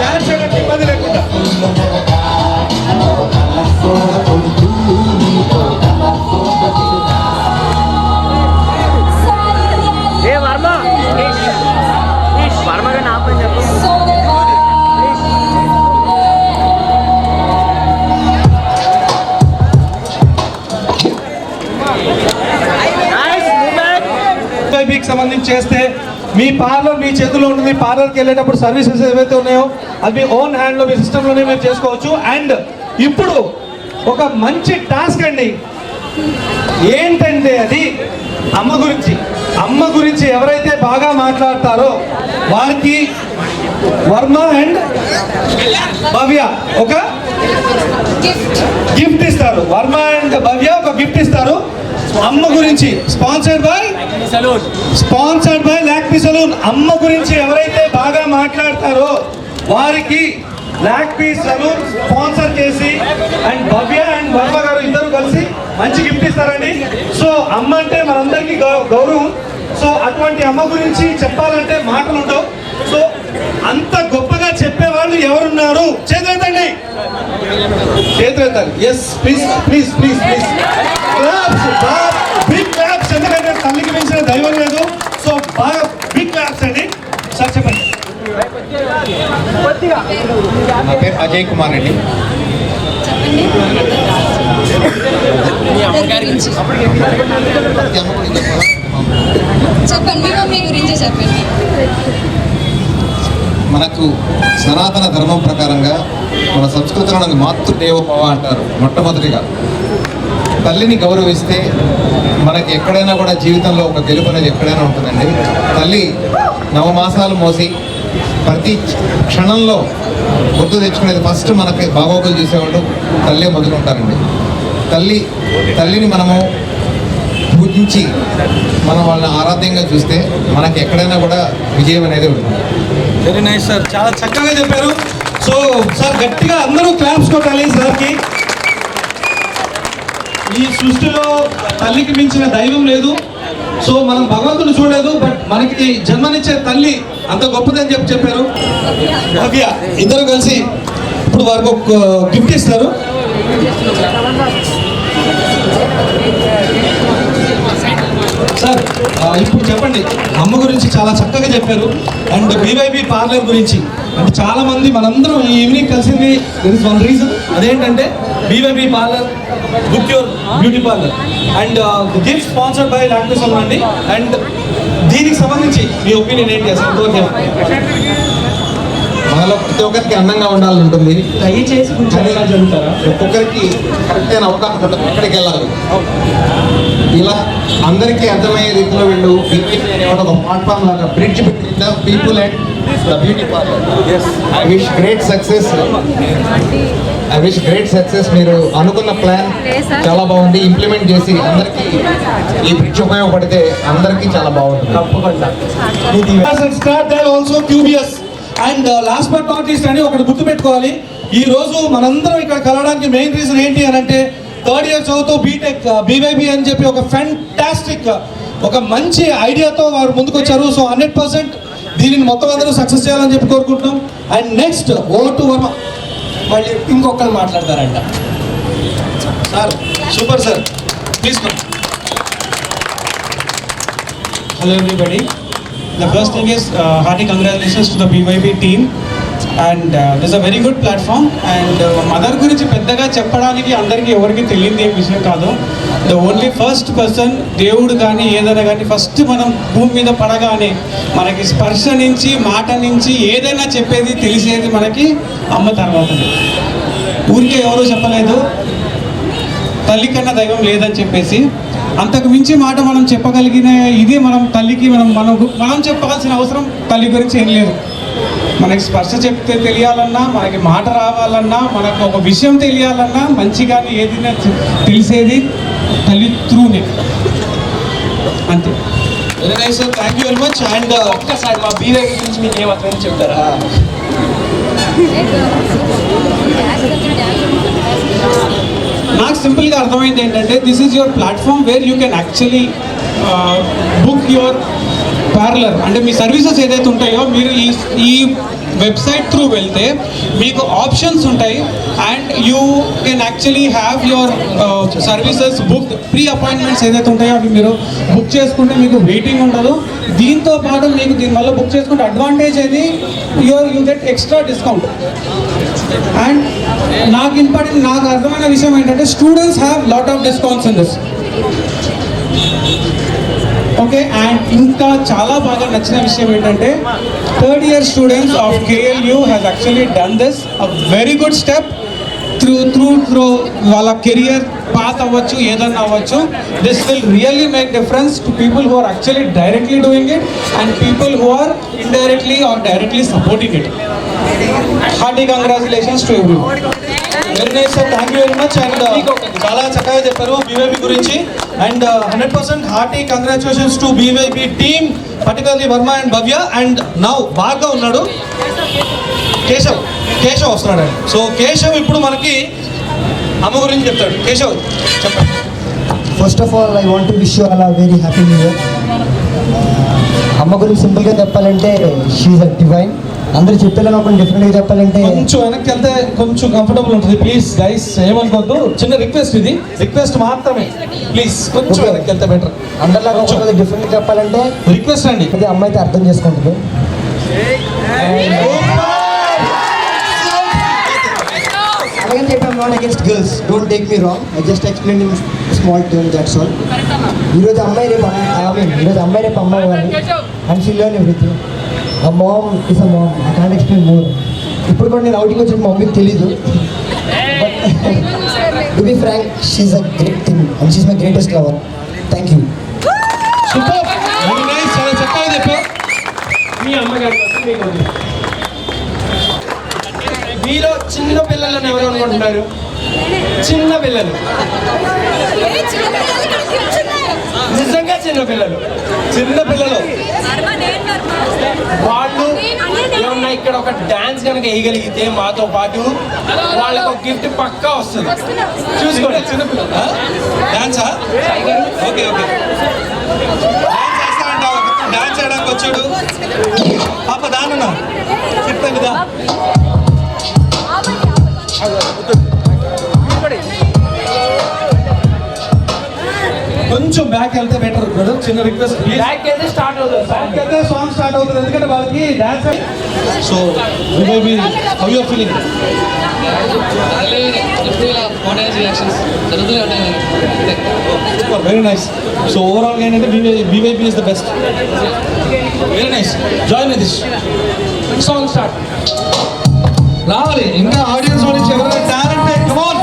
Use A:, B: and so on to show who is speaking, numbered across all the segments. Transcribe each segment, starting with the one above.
A: Dance చేయడానికి ఇబ్బంది లేకుండా. మీకు సంబంధించి చేస్తే మీ పార్లర్ మీ చేతిలో ఉంటుంది. పార్లర్కి వెళ్ళేటప్పుడు సర్వీసెస్ ఏవైతే ఉన్నాయో అవి ఓన్ హ్యాండ్లో మీ సిస్టంలోనే మీరు చేసుకోవచ్చు. అండ్ ఇప్పుడు ఒక మంచి టాస్క్ అండి. ఏంటంటే అది అమ్మ గురించి ఎవరైతే బాగా మాట్లాడతారో వారికి వర్మ అండ్ భవ్య ఒక గిఫ్ట్ ఇస్తారు. వర్మ అండ్ భవ్య ఒక గిఫ్ట్ ఇస్తారు అమ్మ గురించి. Sponsored by Lakme salon. అమ్మ గురించి ఎవరైతే బాగా మాట్లాడతారో వారికి లాక్మీ సలూన్ స్పాన్సర్ చేసి అండ్ భవ్య అండ్ వర్మ గారు ఇద్దరు కలిసి మంచి గిఫ్ట్ ఇస్తారండి. సో అమ్మ అంటే మనందరికీ గౌరవం. సో అటువంటి అమ్మ గురించి చెప్పాలంటే మాటలు ఉండవు. సో అంత గొప్పగా చెప్పేవాళ్ళు ఎవరున్నారు? చేతులెత్తండి. Yes please please please please big claps. ఎందుకంటే తల్లికి మించిన దైవం లేదు. సో బాగా బిగ్ క్లాప్స్ అండి. సార్ చెప్పండి.
B: నా పేరు అజయ్ కుమార్ అండి. మనకు సనాతన ధర్మం ప్రకారంగా మన సంస్కృతిలో మాతృదేవోభవ అంటారు. మొట్టమొదటిగా తల్లిని గౌరవిస్తే మనకి ఎక్కడైనా కూడా జీవితంలో ఒక గెలుపు అనేది ఎక్కడైనా ఉంటుందండి. తల్లి నవమాసాలు మోసి ప్రతి క్షణంలో గుర్తు తెచ్చుకునేది ఫస్ట్ మనకి బాగోగులు చూసేవాళ్ళు తల్లే మొదలుంటారండి. తల్లిని మనము పూజించి మనం వాళ్ళని ఆరాధ్యంగా చూస్తే మనకి ఎక్కడైనా కూడా విజయం అనేది ఉంటుంది.
A: వెరీ నైస్ సార్, చాలా చక్కగా చెప్పారు. సో సార్ గట్టిగా అందరూ క్లాప్స్ కొట్టాలి సార్కి. ఈ సృష్టిలో తల్లికి మించిన దైవం లేదు. సో మనం భగవంతుని చూడలేదు, బట్ మనకి జన్మనిచ్చే తల్లి అంత గొప్పదని చెప్పారు. భవ్య ఇద్దరు కలిసి ఇప్పుడు వారికి ఒక గిఫ్ట్ ఇస్తారు. సార్ ఇప్పుడు చెప్పండి, అమ్మ గురించి చాలా చక్కగా చెప్పారు. అండ్ బీవైబీ పార్లర్ గురించి అంటే చాలా మంది మనందరం ఈ ఈవినింగ్ కలిసింది దర్ ఇస్ వన్ రీజన్. అదేంటంటే BYB parlour book your beauty parlour and gift sponsored by Lakme salon అండి. అండ్ దీనికి సంబంధించి మీ ఒపీనియన్ ఏంటి అసలు?
B: మనలో ప్రతి ఒక్కరికి అందంగా ఉండాలని ఉంటుంది.
A: దయచేసి
B: ఒక్కొక్కరికి కరెక్ట్ అయిన అవకాశం ఉంటుంది ఎక్కడికి వెళ్ళాలి. ఇలా అందరికీ అర్థమయ్యే రీతిలో వీళ్ళు ఒక ప్లాట్ఫామ్ లాగా bridge between the people and the beauty parlour. I wish great success. మీరు అనుకున్న ప్లాన్ చాలా బాగుంది. ఇంప్లిమెంట్ చేసి అందరికీ ఈ బ్రిడ్జ్ ఉపయోగపడితే అందరికీ చాలా బాగుంటుంది.
A: తప్పకుండా. And last but not least అని ఒకటి గుర్తుపెట్టుకోవాలి. ఈ రోజు మనందరం ఇక్కడ కలవడానికి మెయిన్ రీజన్ ఏంటి అని అంటే థర్డ్ ఇయర్ చదువుతూ బీటెక్ బీవైబీ అని చెప్పి ఒక ఫ్యాంటాస్టిక్ ఒక మంచి ఐడియాతో వారు ముందుకు వచ్చారు. సో 100% దీనిని మొత్తం అందరూ సక్సెస్ చేయాలని చెప్పి కోరుకుంటున్నాం. And next over to Varma. మళ్ళీ ఇంకొకరు మాట్లాడతారంట. Sir super sir, please.
C: Hello everybody. The first thing is hearty congratulations to the BYB team and this is a very good platform and mother గురించి పెద్దగా చెప్పడానికి అందరికీ ఎవరికి తెలియదు ఏ విషయం కాదు. ద ఓన్లీ ఫస్ట్ పర్సన్ దేవుడు కానీ ఏదైనా కానీ ఫస్ట్ మనం భూమి మీద పడగానే మనకి స్పర్శ నుంచి మాట నుంచి ఏదైనా చెప్పేది తెలిసేది మనకి అమ్మ తర్వాతనే. ఊరికే ఎవరూ చెప్పలేదు తల్లి కన్నా దైవం లేదని చెప్పేసి. అంతకు మించి మాట మనం చెప్పగలిగిన ఇదే మనం తల్లికి మనం చెప్పాల్సిన అవసరం తల్లి గురించి ఏం లేదు. మనకి స్పర్శ చెప్తే తెలియాలన్నా, మనకి మాట రావాలన్నా, మనకు ఒక విషయం తెలియాలన్నా, మంచి కానీ ఏదైనా తెలిసేది తల్లి త్రూనే. అంతే.
A: Very nice sir, thank you very much. And ఒక్కసారి మా బీవై గురించి మీకు ఏమర్థం చెప్తారా?
C: నాకు సింపుల్గా అర్థమైంది ఏంటంటే this is your platform where you can actually book your parlour. అంటే మీ సర్వీసెస్ ఏదైతే ఉంటాయో మీరు ఈ వెబ్సైట్ త్రూ వెళ్తే మీకు ఆప్షన్స్ ఉంటాయి and you can actually have your services book pre appointments ఏదైతే ఉంటాయో అవి మీరు బుక్ చేసుకుంటే మీకు వెయిటింగ్ ఉండదు. దీంతో పాటు మీకు దీనివల్ల బుక్ చేసుకుంటే అడ్వాంటేజ్ ఏది, you get extra discount. And నాకు అర్థమైన విషయం ఏంటంటే students have lot of discounts in this. Okay, and ఇంకా చాలా బాగా నచ్చిన విషయం ఏంటంటే third year students of KLU has actually done this a very good step through వాళ్ళ కెరియర్ పాత్ అవ్వచ్చు, ఏదన్నా అవ్వచ్చు. This will really make difference to people who are actually directly doing it and people who are indirectly or directly supporting it. Hearty congratulations to everyone.
A: Very nice sir, thank you very much. And చాలా చక్కగా చెప్పారు BYB గురించి. And 100% hearty congratulations to BYB team, particularly Varma and Bhavya. And now బాగా ఉన్నాడు కేశవ్ వస్తున్నాడు. So Keshav ఇప్పుడు మనకి అమ్మ గురించి చెప్తాడు. కేశవ్ చెప్పండి.
D: First of all I want to wish you all very happy new year. అమ్మ గురించి సింపుల్గా చెప్పాలంటే షీఈ్ అ డివైన్. అందరూ చెప్పేలా కొంచెం డిఫరెంట్గా చెప్పాలంటే
A: కొంచెం వెనక్కి వెళ్తే కొంచెం కంఫర్టబుల్ ఉంటుంది. ప్లీజ్ గైస్ ఏమనుకోవద్దు, చిన్న రిక్వెస్ట్, ఇది రిక్వెస్ట్ మాత్రమే. ప్లీజ్ కొంచెం వెనక్కి వెళ్తే బెటర్.
D: అందరిలాగా కొంచెం డిఫరెంట్గా చెప్పాలంటే
A: రిక్వెస్ట్ అండి.
D: అది అమ్మ అయితే అర్థం చేసుకుంటుంది. అలాగని చెప్పి I'm not against girls, don't take me wrong, I just explain in small term, that's all. ఈరోజు అమ్మాయి రేపు అమ్మ అవ్వాలి and she learn everything. A mom is a mom, I can't explain more. ఇప్పుడు కూడా నేను అవుటింగ్ వచ్చిన మా మమ్మీకి తెలీదు, but to be frank she's a great thing and she's my greatest lover. Thank you.
A: Super, very nice, చాలా చక్కగా చెప్పావు.
C: మీ అమ్మగారి మీలో చిన్న పిల్లలను ఎవరు అనుకుంటున్నారు? చిన్న పిల్లలు, నిజంగా చిన్న పిల్లలు వాళ్ళు ఏమన్నా ఇక్కడ ఒక డాన్స్ కనుక వేయగలిగితే మాతో పాటు వాళ్ళకి ఒక గిఫ్ట్ పక్కా వస్తుంది. చూసుకోండి, చిన్నపిల్లలు
A: డాన్సా? ఓకే ఓకే, డాన్స్ చేయడానికి వచ్చాడు పాప. దానన్నా చెప్తాను కదా, కొంచెం బ్యాక్ వెళ్తే బెటర్ బ్రదర్. చిన్న రిక్వెస్ట్,
C: బ్యాక్ అయితే స్టార్ట్ అవుతుంది,
A: బ్యాక్ వెళ్తే సాంగ్ స్టార్ట్ అవుతుంది, ఎందుకంటే వాళ్ళకి dance. So how you are feeling? Very nice. So ఓవరాల్గా ఏంటంటే BYB is the best. Very nice, join with this
C: song start.
A: రావాలి ఇంకా ఆడియన్స్ నుంచి ఎవరైనా టాలెంటెడ్, కమ్ ఆన్.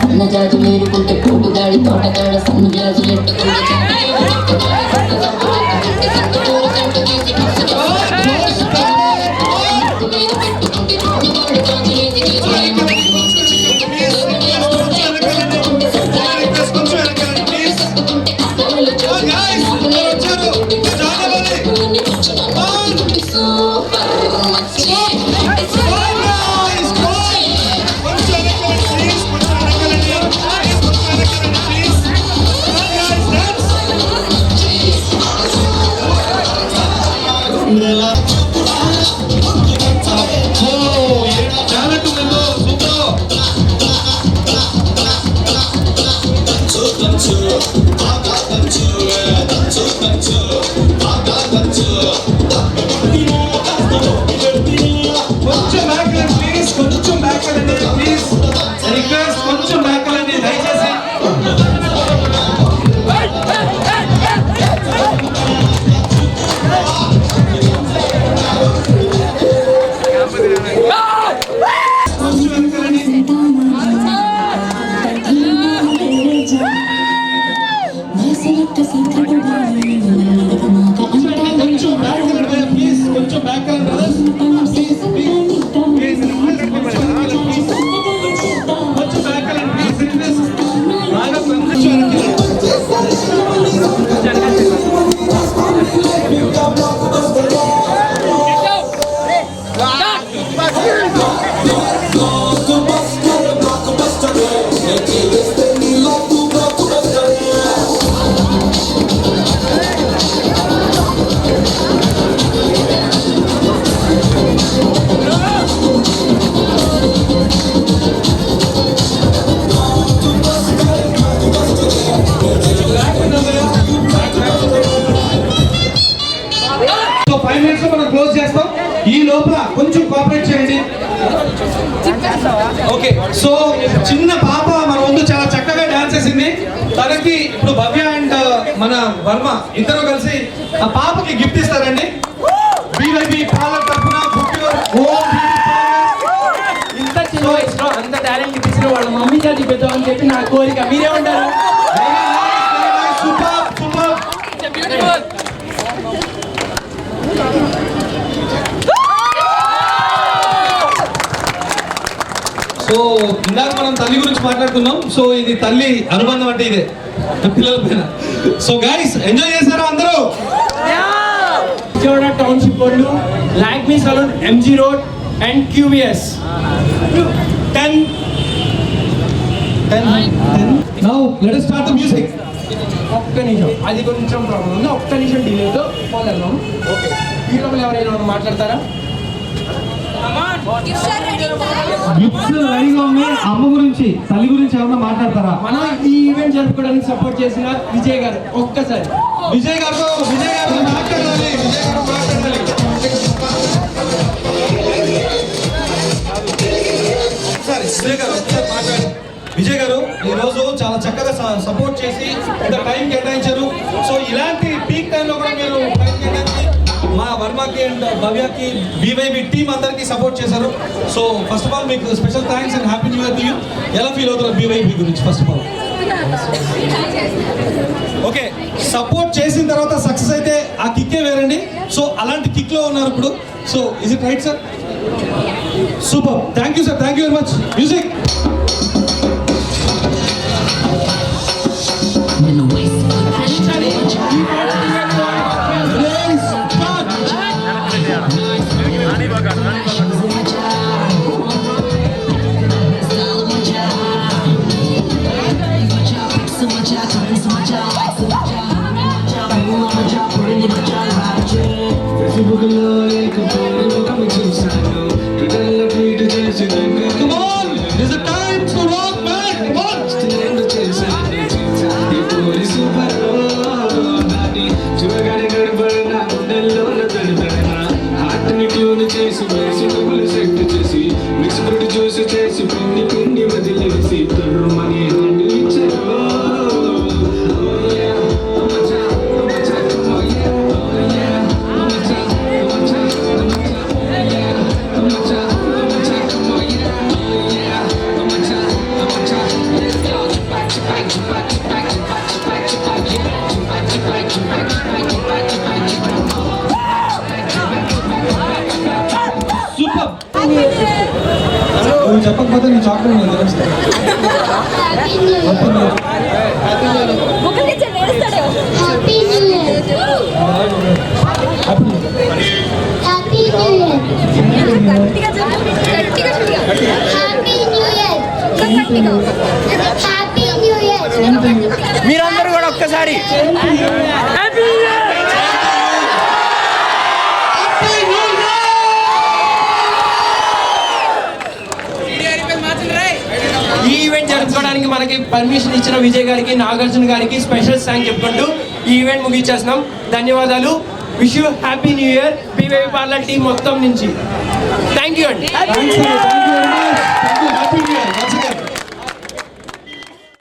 E: సన్నజాజు మేరుకుంటే పోటుగాడి తోటగాడ సన్ను గ్లాజులెట్టుకుంటే సూపర్ మచ్చి
A: కొంచెం బ్యాక్ ప్లీజ్, కొంచెం బ్యాక్ ప్లీజ్, రిక్వెస్ట్ కొంచెం బ్యాక్ దయచేసి. ప్లీజ్ కొంచెం బ్యాక్ బ్రదర్స్, ప్లీజ్ ప్లీజ్ కొంచెం బ్యాక్ ప్లీజ్, బాగా కొంచెం సో 5 minutes లో మనం క్లోజ్ చేస్తాం. ఈ లోపల కొంచెం కోఆపరేట్ చేయండి. ఓకే, సో చిన్న పాప మన ముందు చాలా చక్కగా డాన్స్ చేసింది. తనకి ఇప్పుడు భవ్య అండ్ మన వర్మ ఇద్దరు కలిసి ఆ పాపకి గిఫ్ట్ ఇస్తారండి. బీవైబీ పార్లర్ తరఫున
F: ఇంత చిన్న వయసులో అంత టాలెంట్ ఇచ్చిన వాళ్ళ మమ్మీ చేతి పెద్దామని చెప్పి నా కోరిక. మీరే ఉంటారు.
A: Super super. సో ఇందాక మనం తల్లి గురించి మాట్లాడుకున్నాం. సో ఇది తల్లి అనుబంధం అంటే ఇదే పిల్లల పైన. సో గైస్ ఎంజాయ్ చేశారా అందరూ?
F: విజయవాడ టౌన్షిప్ వాళ్ళు Lakme salon MG road and QVS 10.
A: Now let us start the music.
F: ఒక్క నిమిషం, అది కొంచెం ప్రాబ్లం ఉంది. ఒక్క నిమిషం డిలేతో పోలేదాం. ఓకే, ఈ లోపల ఎవరైనా మాట్లాడతారా?
A: గిఫ్ట్స్ రెడీగా ఉన్నాయి. అమ్మ గురించి తల్లి గురించి ఏమన్నా మాట్లాడతారా?
F: మనం ఈ ఈవెంట్ జరుపుకోవడానికి సపోర్ట్ చేసిన విజయ్ గారు ఒక్కసారి.
A: విజయ్ గారు మాట్లాడాలి. విజయ్ గారు ఈరోజు చాలా చక్కగా సపోర్ట్ చేసి ఇంత టైం కేటాయించారు. సో ఇలాంటి పీక్ టైంలో కూడా మీరు టైం కేటాయించి మా వర్మకి అండ్ భవ్యకి బీవైబీ టీమ్ అందరికీ సపోర్ట్ చేశారు. సో ఫస్ట్ ఆఫ్ ఆల్ మీకు special thanks and happy new year to you. ఎలా ఫీల్ అవుతారు బీవైబీ గురించి? First of all okay, support చేసిన తర్వాత సక్సెస్ అయితే ఆ కిక్కే వేరండి. సో అలాంటి కిక్లో ఉన్నారు ఇప్పుడు. So is it right sir? Super, thank you sir, thank you very much. Music. Come on, there's a time to rock, man. Come on. Super. నువ్వు చెప్పకపోతే నీ చాక్లెట్ నేను తెలుస్తాను.
G: Happy new year. Happy happy new year.
F: మీరందరూ కూడా ఒక్కసారి ఈ event జరుపుకోవడానికి మనకి పర్మిషన్ ఇచ్చిన విజయ్ గారికి, నాగార్జున గారికి స్పెషల్ థ్యాంక్ చెప్పుకుంటూ ఈ ఈవెంట్ ముగించేస్తున్నాం. ధన్యవాదాలు. Wish you happy new year BYB parlour team మొత్తం నుంచి. థ్యాంక్ యూ అండి.
A: Thanks, sir. Thank you very much. Thank you. Happy New Year.